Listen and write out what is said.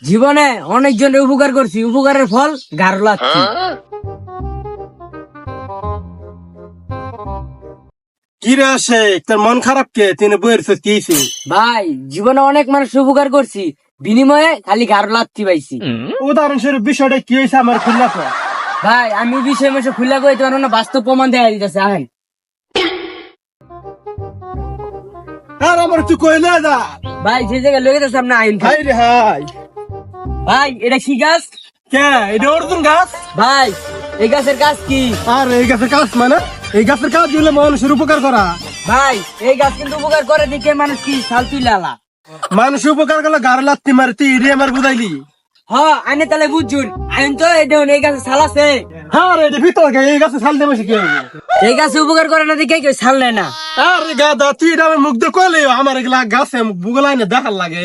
জীবনে অনেকজনের উপকার করছি, উপকারের ফল গাঢ় লাগছে। কি রে আসে তোর মন খারাপ কে তিনি বইয়ের সত্যি ভাই জীবনে অনেক মানুষ উপকার করছি, বিনিময়ে খালি গাঢ় লাগতে পাইছি। উদাহরণস্বরূপ বিষয়টা কি হয়েছে আমার খুললা তো। ভাই আমি বিষয় মেশে খুলে কইতে পারবো না, বাস্তব প্রমাণ দেখা দিতেছে। আহেন আর আমার তুই কইলে যা ভাই, যে জায়গায় লয়ে গেছে আপনি আইন। হাই রে হাই। ভাই এটা কি গাছ? কে এটা অর্জুন গাছ? ভাই এই গাছের গাছ কি? আর এই গাছের কাজ মানে এই গাছের কাজ দিলে মানুষের উপকার করা। ভাই এই গাছ কিন্তু উপকার করে দিকে মানুষ কি সাল তুই লালা। মানুষের উপকার করলে গাড়ি লাগতে মারতি ইডি আমার বুঝাইলি। হ আইনে তাহলে বুঝুন, আইন তো এই দেখুন এই গাছে ছাল আছে। হ্যাঁ রে ভিতর এই গাছে ছাল দেবে কি হবে? এই গাছে উপকার করে না দিকে কেউ ছাল নেয় না। আরে গাদা তুই এটা আমার মুখ দিয়ে কইলে আমার এগুলা গাছে বুগলাই না দেখার লাগে।